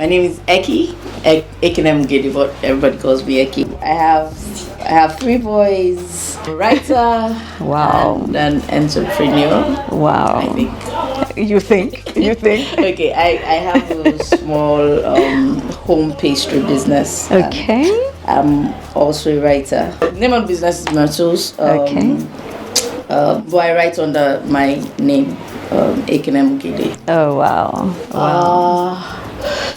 My name is Ekinem Gidi, but everybody calls me Eki. I have 3 boys, a writer, and an entrepreneur. Wow. I think. You think? Okay, I have a small home pastry business. Okay. I'm also a writer. The name of the business is Myrtles. Okay. But I write under my name, Ekinem Gidi. Oh, wow.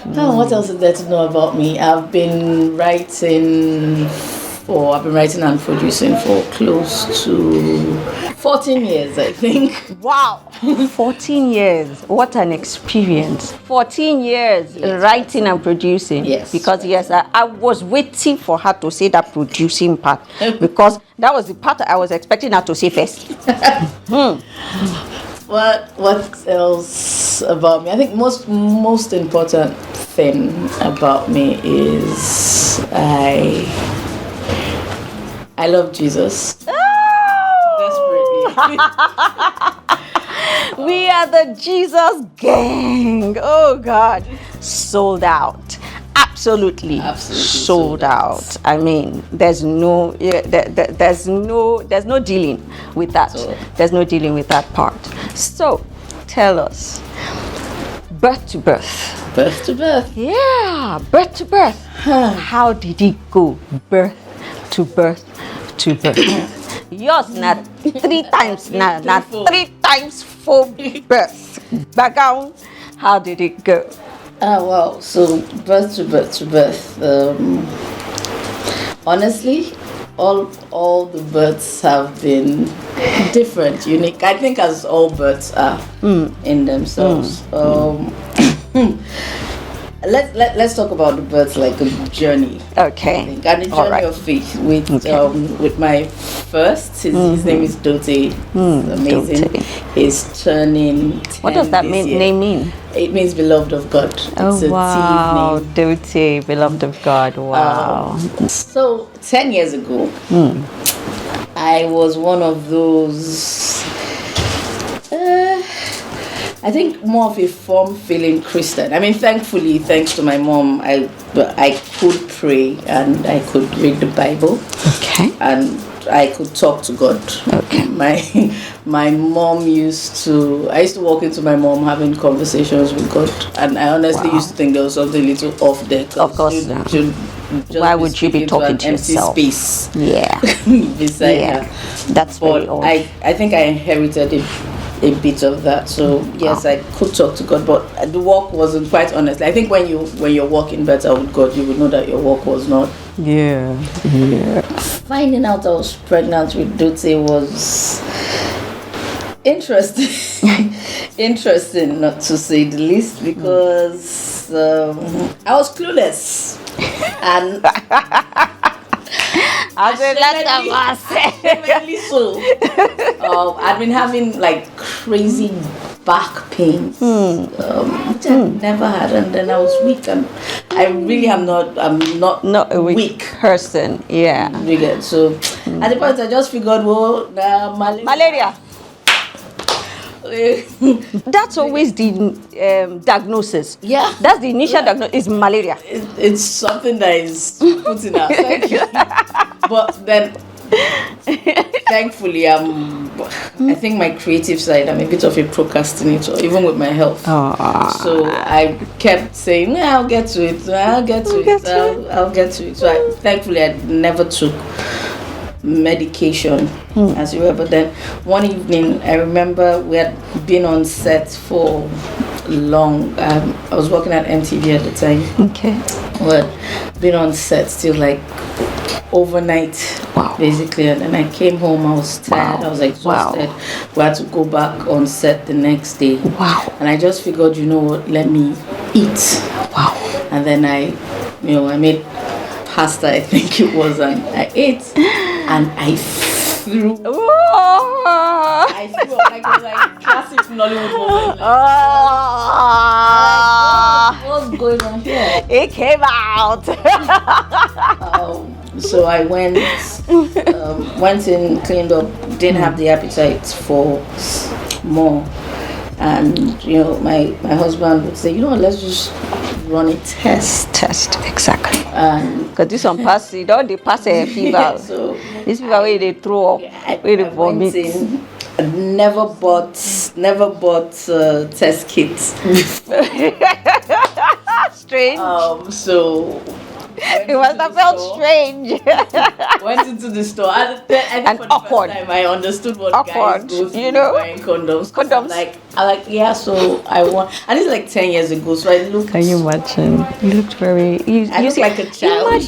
What else is there to know about me? I've been writing and producing for close to 14 years, I think. Wow. 14 years. What an experience. 14 years writing and producing. Yes. Because I was waiting for her to say that producing part because that was the part I was expecting her to say first. What else about me? I think most important thing about me is I love Jesus. Desperately. We are the Jesus gang. Oh God. Sold out. Absolutely sold out. I mean, there's no dealing with that. There's no dealing with that part. So, tell us, birth to birth. Birth to birth. Yeah, birth to birth. How did it go? Birth to birth to birth. Yours not 3 times, not 3 times 4 births. Background. How did it go? Wow. So birth to birth. Honestly, all the births have been different, unique. I think as all births are in themselves. Let's talk about the birth like a journey. Okay. And the journey of faith with my first. His name is Dote. He's amazing. Dote. He's turning 10 What does that name mean? It means beloved of God. It's a wow. Tea name. Dote, beloved of God. Wow. So 10 years ago, I was one of those. I think more of a form-filling Christian. I mean, thankfully, thanks to my mom, I could pray and I could read the Bible. Okay. And I could talk to God. Okay. My mom I used to walk into my mom having conversations with God, and I honestly used to think there was something a little off there. Of course. Why would you be talking to yourself? Space. Yeah. Beside her. That's very odd. I think I inherited a bit of that. So yes, I could talk to God, but the walk wasn't quite honest. I think when you're walking better with God, you would know that your walk was not. Yeah. Finding out I was pregnant with Dote was interesting, not to say the least, because I was clueless and. Definitely so. I've been having like crazy back pains, which I never had, and then I was weak, and I really am not. I'm not a weak person. Yeah. Really. So at the point I just figured, well, malaria. That's always the diagnosis. Yeah. That's the initial diagnosis is malaria. It's something that is put in our psyche. But then, thankfully, I think my creative side, I'm a bit of a procrastinator, even with my health. So I kept saying, I'll get to it. I'll get to it. So thankfully, I never took medication as you were. But then one evening, I remember we had been on set for long. I was working at MTV at the time. Okay. Well, been on set till like overnight, basically, and then I came home. I was tired. I was exhausted. We had to go back on set the next day. And I just figured, you know what? Let me eat. And then I made pasta, I think it was, and I ate, and I threw. I threw up like it was like classic Nollywood moment. What's going on here? It came out. So I went in, cleaned up, didn't have the appetite for more. And my husband would say, let's just run a test. Exactly. And because this one pass, they pass a fever. So this fever where they throw up, where they vomit. Never bought test kits. Strange. So it must have felt strange. Went into the store. I think and for the awkward. first time I understood what Awkward. guys go through buying condoms. Condoms. I like yeah. So I want, and it's like 10 years ago. So I looked. Can you imagine? You looked very. I looked like a child.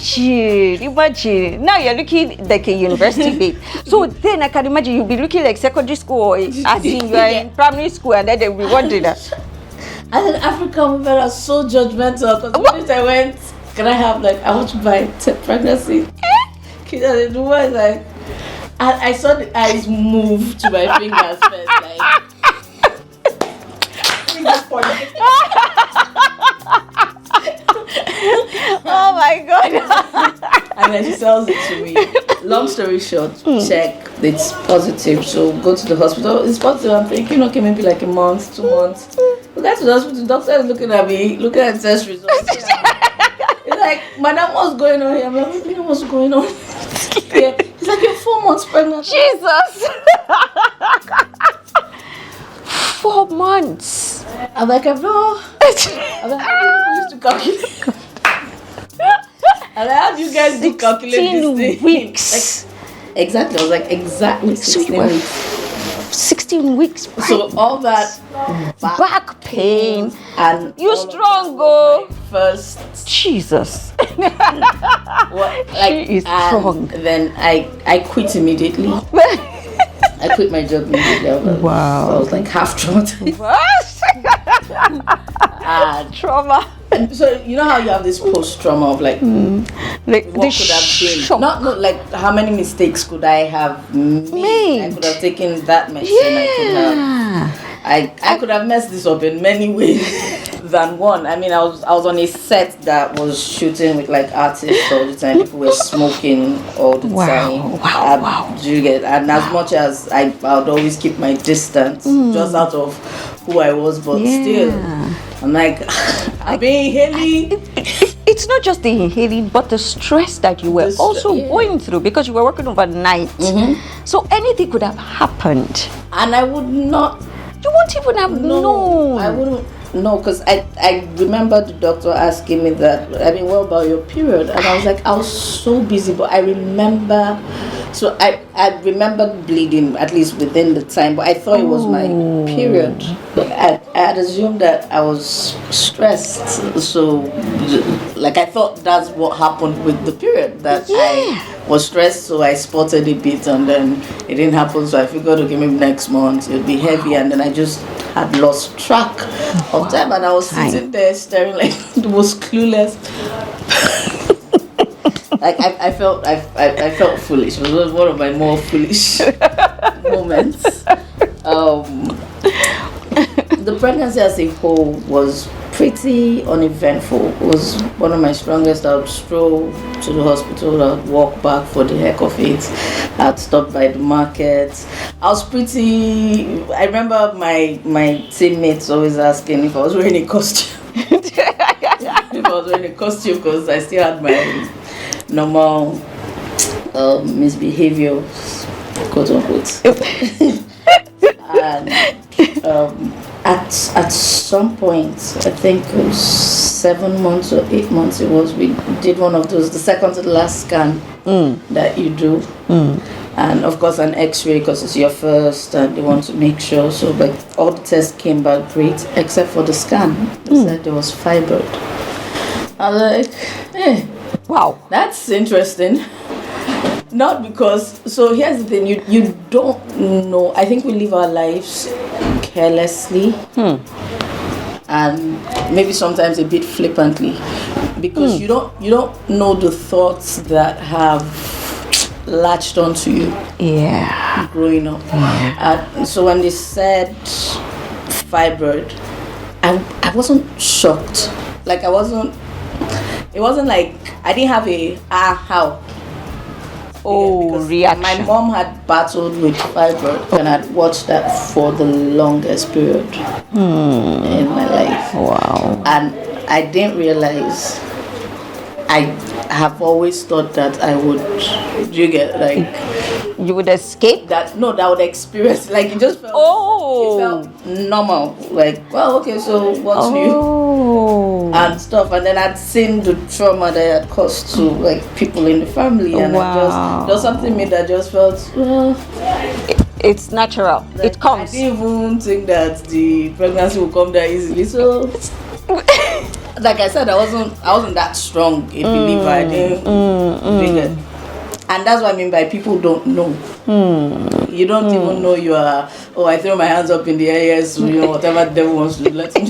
Imagine. Now you're looking like a university babe. So then I can imagine you'll be looking like secondary school, or as in you're in primary school, and then they'll be wondering that. And then African women are so judgmental. Because when I went, can I have I want to buy pregnancy? The woman is like, I saw the eyes move to my fingers first, fingers pointing. Oh my god. And then she sells it to me. Long story short, check, it's positive. So go to the hospital. It's positive. I'm thinking, okay, maybe like a month, 2 months. We got to the hospital. The doctor is looking at me, looking at test results. It's like, madam, what's going on here? I'm like, I don't know what's going on. Yeah. He's like, you're 4 months pregnant. Jesus. 4 months. I'm like, I'm like, how do you used to calculate? I'm like, how do you guys do calculate this thing? 16 weeks. Exactly. I was like, exactly 16 weeks. 16 weeks. So all that back pain and you strong, go. First, Jesus. She is strong. Then I quit immediately. I quit my job immediately. Wow. So I was like half traumatized. Trauma. So you know how you have this post trauma of like what could have been, not like how many mistakes could I have made? I could have taken that medicine. I could have messed this up in many ways than one. I mean, I was on a set that was shooting with like artists all the time. People were smoking all the time. Wow. Do you get? And as much as I would always keep my distance, just out of who I was, but still, I'm like, I've been inhaling. It's not just the inhaling, but the stress that you were also going through because you were working overnight. So anything could have happened. And I would not. You won't even have known. I wouldn't know, because I remember the doctor asking me that, what about your period? And I was like, I was so busy, but I remember. So I remember bleeding, at least within the time, but I thought it was my period. But I had assumed that I was stressed. So, I thought that's what happened with the period, that I was stressed, so I spotted a bit, and then it didn't happen. So I figured, okay, maybe next month it'll be heavy, and then I just had lost track of time, and I was sitting there staring like the most clueless. I felt foolish. It was one of my more foolish moments. The pregnancy as a whole was pretty uneventful. It was one of my strongest. I would stroll to the hospital, I would walk back for the heck of it. I'd stop by the market. I remember my teammates always asking if I was wearing a costume. If I was wearing a costume, because I still had my normal misbehavior, quote unquote. And at some point, I think it was 7 months or 8 months, we did one of those, the second to the last scan that you do. And of course an x-ray, because it's your first and they want to make sure. So but all the tests came back great except for the scan. They said there was fibroid. I was like, wow, that's interesting. Not because, so here's the thing, you don't know. I think we live our lives carelessly and maybe sometimes a bit flippantly, because you don't know the thoughts that have latched onto you growing up. So when they said fibroid, I wasn't shocked. It wasn't like I didn't have how. Oh, reaction. My mom had battled with fibroid and I'd watched that for the longest period in my life. Wow. And I didn't realize. I have always thought that I would. You get like. You would escape? That would experience, like, it just felt, it felt normal, like, well, okay, so what's new and stuff. And then I'd seen the trauma that it had caused to like people in the family, and there was something in me that just felt, well, it's natural, like, it comes. I didn't even think that the pregnancy would come that easily, so like I said, I wasn't that strong a believer. I didn't and that's what I mean by people don't know. You don't even know you are. Oh, I throw my hands up in the air. Yes, whatever the devil wants to do, let him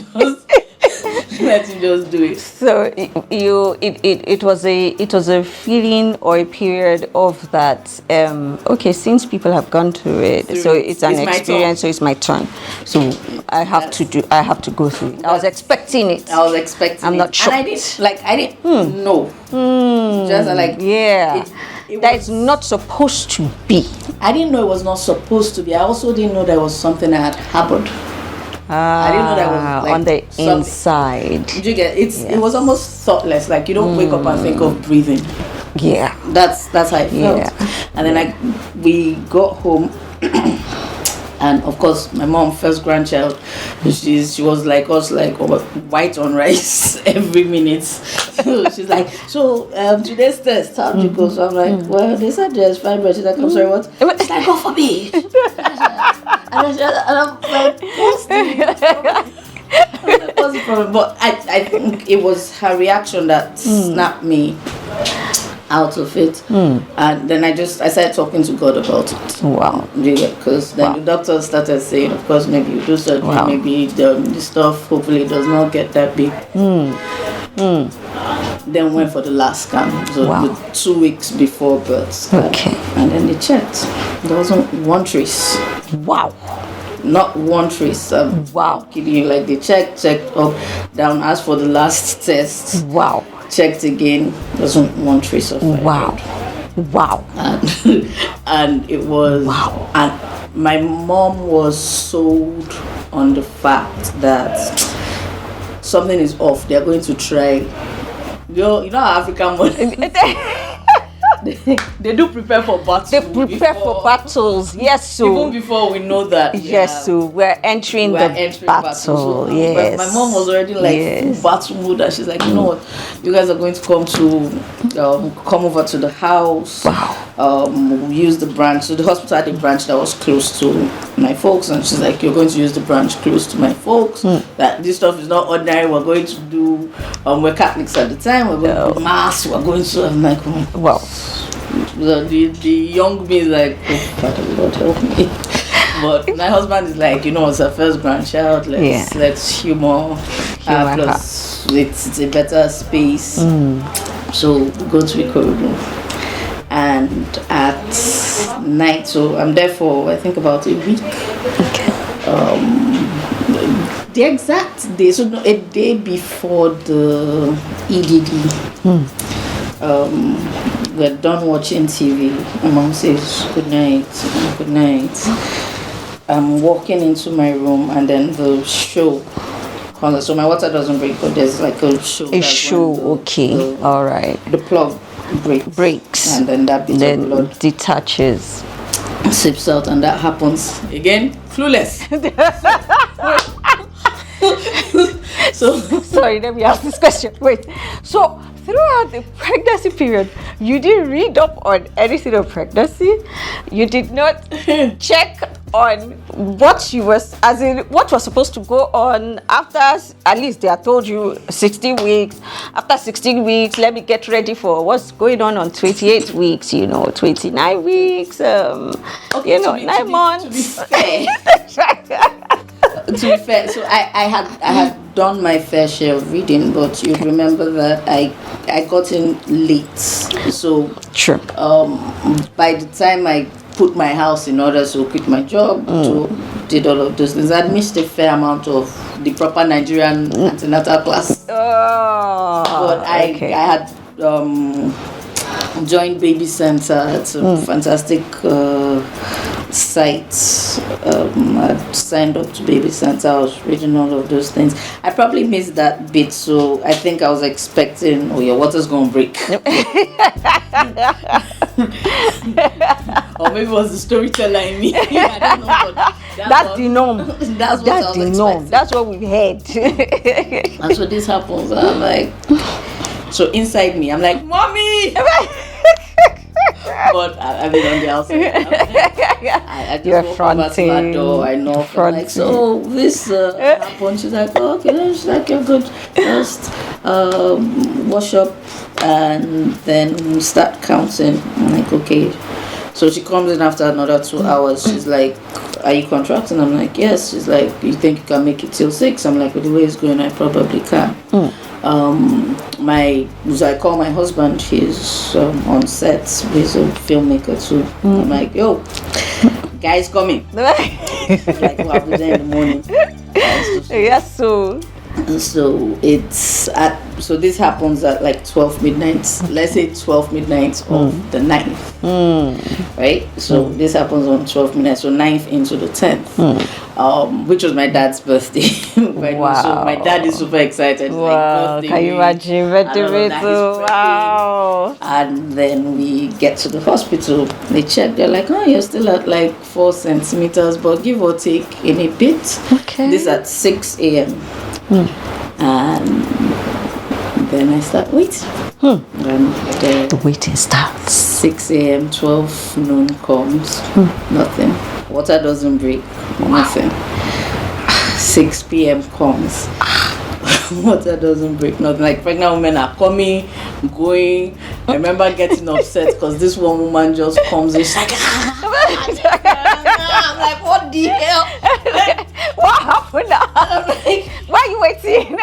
just do it. So it was a feeling or a period of that. Okay, since people have gone through it, so it's an experience. So it's my turn. So I have to go through it. I was expecting it. I'm not shocked. And I didn't know. Just like that is not supposed to be. I didn't know it was not supposed to be. I also didn't know there was something that had happened. I didn't know that was like on the inside. Did you get it? It was almost thoughtless. Like you don't wake up and think of breathing. Yeah. That's how it felt. Yeah. And then we got home. And of course, my mom, first grandchild, she was like us, like white on rice every minute. So she's like, today's test, how did you go? So I'm like, well, they said there's fibroid. She's like, I'm sorry, what? She's like, go for me. And I'm like, what's the problem? But I think it was her reaction that snapped me out of it, and then I started talking to God about it. Wow. Because then the doctor started saying, of course, maybe you do surgery, maybe the stuff hopefully does not get that big. Then went for the last scan, so the 2 weeks before birth. Okay. And then they checked. There wasn't one trace. Wow. Not one trace. Wow. Kidding you? Like they checked up, down, asked for the last test. Wow. Checked again. There wasn't one trace of fibroid. Wow. And it was. Wow. And my mom was sold on the fact that something is off. They're going to try. You know how African women. They do prepare for battles. They prepare for battles, yes. So even before we know that, yes. So we're entering the battle. So, yes. But my mom was already like full battle mood, and she's like, you know what, you guys are going to come over to the house. Wow. We use the branch. So the hospital had a branch that was close to my folks, and she's like, you're going to use the branch close to my folks. That this stuff is not ordinary. We're going to do. We're Catholics at the time. We're going to do mass. We're going to. I'm like, wow. The young me is like, oh, Father Lord, help me. But my husband is like, it's her first grandchild. Let's humor her. Plus, it's a better space. So we go to the corridor, and at night, so I'm there for I think about a week. Okay. The exact day, so a day before the EDD. We're done watching TV. My mom says, good night. I'm walking into my room, and then the show. So my water doesn't break, but there's like a show. A show, okay. All right. The plug breaks. And then that bit of blood detaches. Sips out, and that happens again. Clueless. So sorry, let me ask this question. Wait. So throughout the pregnancy period, you didn't read up on anything on pregnancy. You did not check on what what was supposed to go on after. At least they had told you 16 weeks. After 16 weeks, let me get ready for what's going on 28 weeks. 29 weeks. 9 months. To be fair, so I had done my fair share of reading, but you remember that I got in late. So sure. By the time I put my house in order, so quit my job, did all of those things, I'd missed a fair amount of the proper Nigerian antenatal class. Oh, but I had joined Baby Center. It's a fantastic site. I signed up to Baby Center. I was reading all of those things. I probably missed that bit, so I think I was expecting, oh, your water's gonna break. Or maybe it was the storyteller in me. I don't know, but that's the norm. That's the norm. That's what we've heard. And so this happens. I'm like, so inside me, I'm like, mommy. But I've been on the outside. I just walk over to my door. I knock. I'm like, so this happened. She's like, oh, okay. She's like, you're good. Just wash up and then start counting. I'm like, okay. So she comes in after another 2 hours. She's like, are you contracting? I'm like, yes. She's like, you think you can make it till 6? I'm like, with the way it's going, I probably can. So I call my husband. He's on set. He's a filmmaker too. I'm like, yo, guys coming. Like, we'll have to there in the morning. Yes, so it's so this happens at like 12 midnight. Let's say 12 midnight of the 9th. Right? So this happens on 12 midnight. So 9th into the 10th. Which was my dad's birthday. Wow. So my dad is super excited. Wow. Like, can you imagine? Wow. And then we get to the hospital. They check. They're like, oh, you're still at like 4 centimeters, but give or take in a bit. Okay. This at 6 a.m. And then I start waiting. And the waiting starts. 6 a.m., 12 noon comes. Nothing. Water doesn't break. Nothing. 6 p.m. comes. Water doesn't break. Nothing. Like pregnant women are coming, going. I remember getting upset because this one woman just comes and she's like, I'm like, what the hell? What happened now? I'm like, why are you waiting?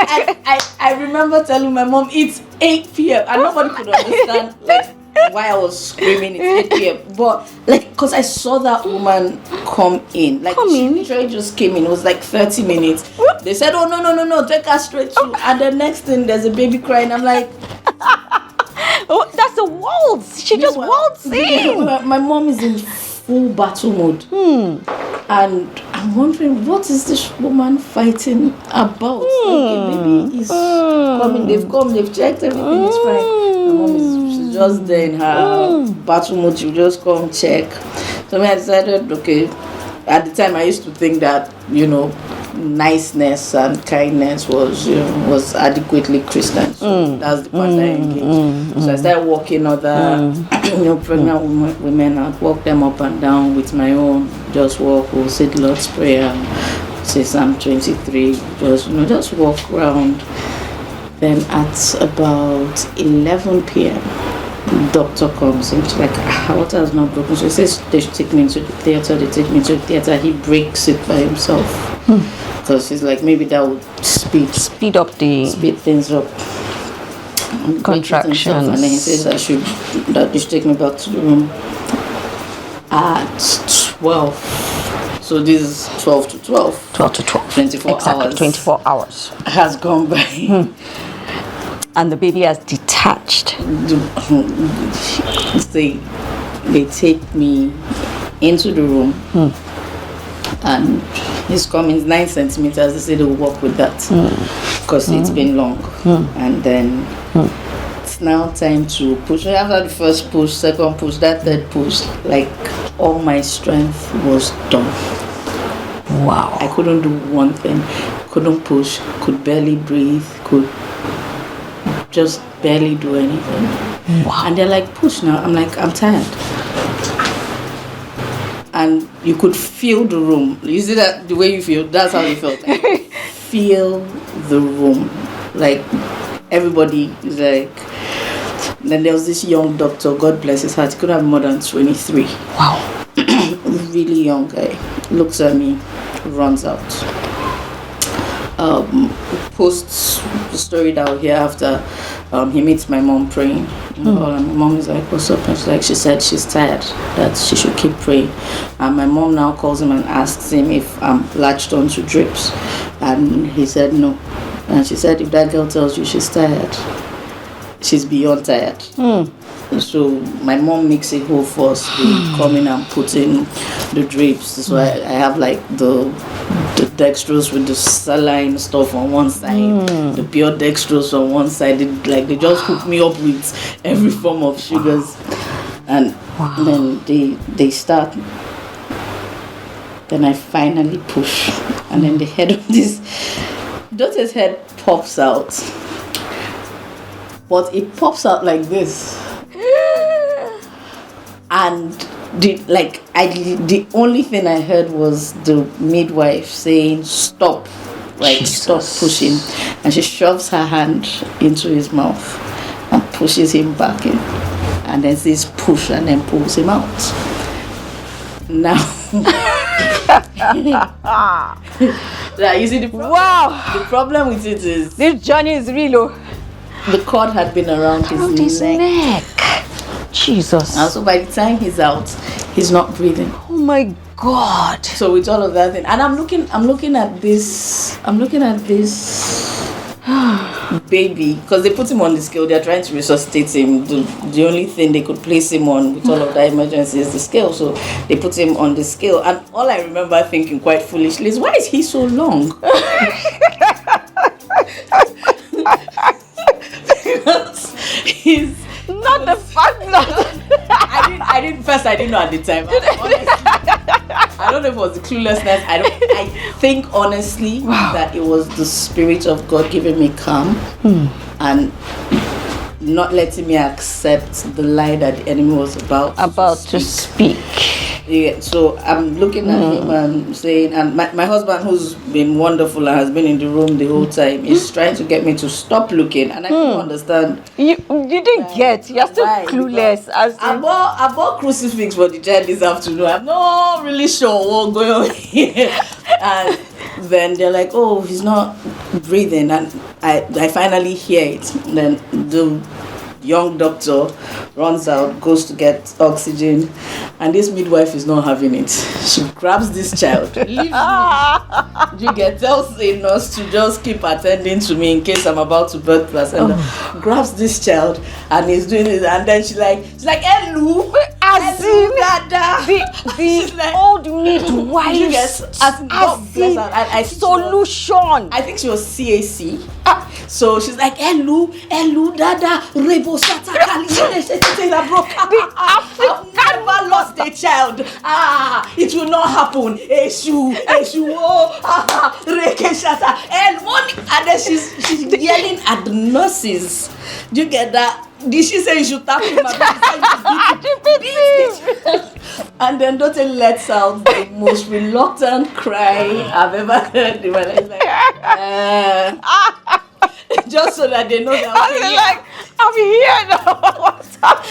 I remember telling my mom it's 8 p.m. and nobody could understand like why I was screaming it's 8 p.m. But like, because I saw that woman come in. Like she literally just came in. It was like 30 minutes. They said, oh no, take her straight to. And the next thing there's a baby crying. I'm like, oh, that's the waltz. She just waltzed in. My mom is in full battle mode. And I'm wondering, what is this woman fighting about? Like, maybe it's coming, they've checked, everything is fine. My mom she's just there in her battle mode, she'll just come check. So I decided, okay, at the time I used to think that, niceness and kindness was adequately Christian. So that's the part I engaged. So I started walking other pregnant women. I'd walk them up and down with my own. Just walk, we'll say the Lord's Prayer, say Psalm 23, just walk around. Then at about 11 p.m. the doctor comes in. She's like, water has not broken. So he says they should take me into the theater. They take me to the theater. He breaks it by himself. Because he's like, maybe that would speed things up. Contractions. And then he says that you should take me back to the room at 12. So this is 12 to 12. 12 to 12. 24 exactly, hours. 24 hours. Has gone by. And the baby has detached. They take me into the room. And he's coming 9 centimeters. They say they will work with that because it's been long. And then it's now time to push. After the first push, second push, that third push, like all my strength was done. Wow. I couldn't do one thing. Couldn't push. Could barely breathe. Could just barely do anything. Wow. And they're like, push now. I'm like, I'm tired. And you could feel the room. You see that the way you feel? That's how you felt. Feel the room. Like everybody is like. Then there was this young doctor. God bless his heart. He could have more than 23. Wow. Really young guy. Looks at me, runs out. Posts the story that I'll hear after he meets my mom praying. And my mom is like, what's up? And she said she's tired, that she should keep praying. And my mom now calls him and asks him if I'm latched on to drips. And he said no. And she said, if that girl tells you she's tired, she's beyond tired. So my mom makes a hole first. They come in and put in the drapes. So I have like the dextrose with the saline stuff on one side, the pure dextrose on one side. They just hook me up with every form of sugars, and then they start. Then I finally push, and then the head of this daughter's head pops out, but it pops out like this, and the only thing I heard was the midwife saying stop, stop pushing, and she shoves her hand into his mouth and pushes him back in, and then says push, and then pulls him out. Now you see the problem with it is this journey is real. The cord had been around his neck. Jesus. And so by the time he's out, he's not breathing. Oh my God. So with all of that thing, and I'm looking at this baby, because they put him on the scale. They're trying to resuscitate him. The only thing they could place him on with all of that emergency is the scale. So they put him on the scale, and all I remember thinking quite foolishly is, why is he so long? Because he's not the fact that I didn't know at the time. Honestly, I don't know if it was the cluelessness. I think honestly that it was the Spirit of God giving me calm and not letting me accept the lie that the enemy was about to speak. Yeah, so I'm looking at him and saying, and my husband, who's been wonderful and has been in the room the whole time, is trying to get me to stop looking, and I don't understand. You didn't get. You're still clueless. I bought crucifix for the child this afternoon. I'm not really sure what's going on here. And then they're like, oh, he's not breathing, and I finally hear it. Then the young doctor runs out, goes to get oxygen, and this midwife is not having it. She grabs this child, leaves me. You get, tells a nurse to just keep attending to me in case I'm about to birth placenta. Grabs this child and is doing it, and then she's like, hello, the like, old midwife solution. I think she was CAC. So she's like, hello, dada, rebo sata kali. I've never lost a child. It will not happen. Eshu, reke shata. And then she's yelling at the nurses. Do you get that? Did she say you should tap him? And then daughter lets out the most reluctant cry I've ever heard in my life. Like, just so that they know that I'm here now. What's up?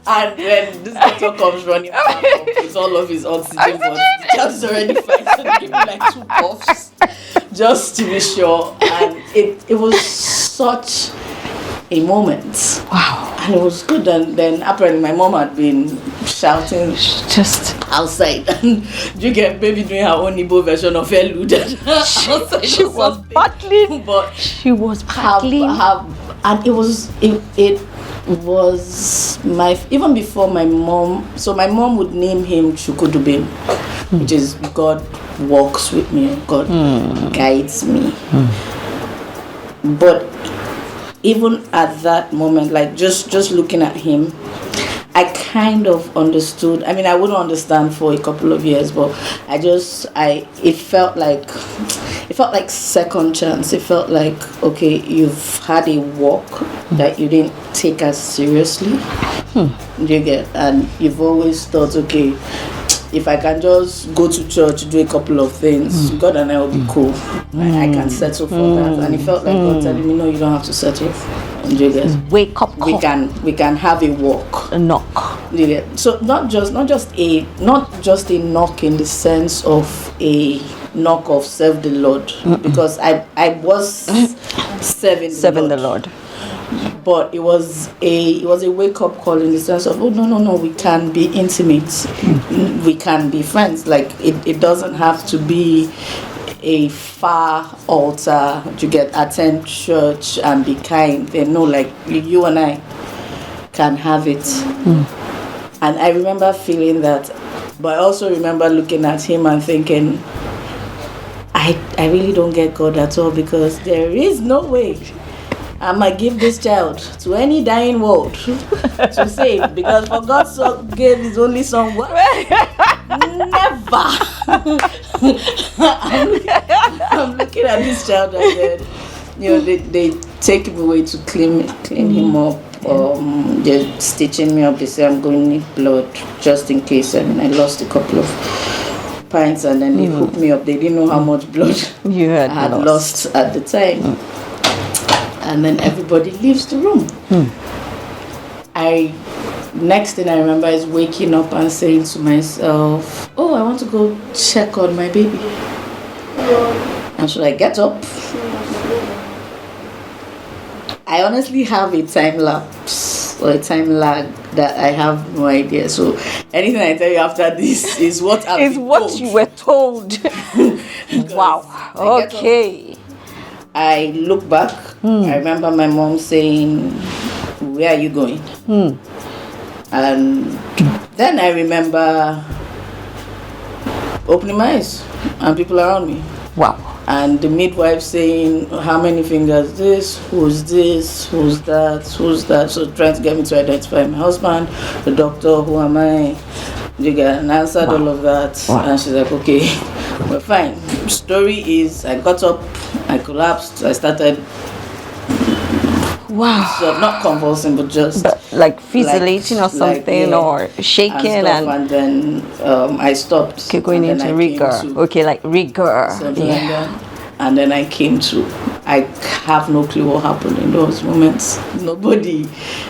And then this doctor comes running back up with all of his oxygen, but the child is already fine, so they give me like 2 puffs just to be sure. And it was such a moment. Wow. And it was good. And then apparently my mom had been shouting just outside, and you get baby doing her own Igbo version of Elu. She was battling, but she was battling. And it was my, even before my mom. So my mom would name him Chukudubim, which is God walks with me, God guides me. But even at that moment, like just looking at him, I kind of understood. I mean, I wouldn't understand for a couple of years, but it felt like second chance. It felt like, okay, you've had a walk that you didn't take as seriously. You get, and you've always thought, okay, if I can just go to church, do a couple of things, God and I will be cool. I can settle for that. And it felt like God telling me, no, you don't have to settle. Wake up call. We can have a walk. A knock. Yeah. So not just a knock in the sense of a knock of serve the Lord, because I was serving the Lord. But it was a wake up call in the sense of, oh no, we can be intimate, we can be friends. Like it doesn't have to be a far altar. You get attend church and be kind. They know, like you and I can have it. And I remember feeling that, but I also remember looking at him and thinking, I really don't get God at all, because there is no way I'm going to give this child to any dying world to save, because for God so gave his only son. What? Never. I'm looking at this child and then, they take him away to clean him up. They're stitching me up. They say I'm going to need blood just in case. And I lost a couple of pints, and then they hooked me up. They didn't know how much blood you had I had lost at the time. And then everybody leaves the room. Next thing I remember is waking up and saying to myself, oh, I want to go check on my baby. And should I get up? I honestly have a time lapse or a time lag that I have no idea. So anything I tell you after this is what I've been what told. You were told. Wow. Okay. I look back. I remember my mom saying, where are you going? And then I remember opening my eyes and people around me. Wow. And the midwife saying, how many fingers this, who's that. So trying to get me to identify my husband, the doctor, who am I? And answered all of that. Wow. And she's like, okay, we're fine. The story is, I got up, I collapsed, I started. Wow. So not convulsing, but just like fizzling or something, or shaking, and then I stopped. Okay, going into rigor. Like rigor. Something like that. And then I came to. I have no clue what happened in those moments. Nobody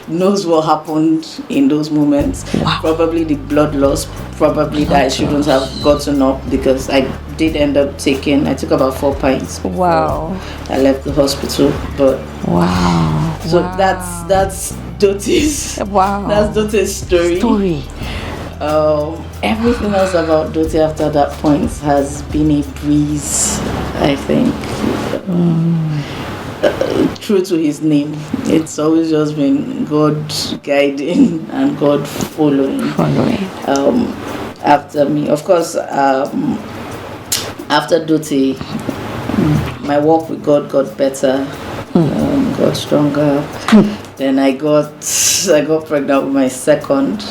knows what happened in those moments. Wow. Probably the blood loss. Probably that I shouldn't have gotten up, because I did end up taking. I took about 4 pints. Wow. I left the hospital, but wow. So that's Doti's. Wow. That's Doti's story. Everything else about Doti after that point has been a breeze, I think. True to his name, it's always just been God guiding and God following. After me, of course. After Doti, my walk with God got better, got stronger. Then I got pregnant with my second.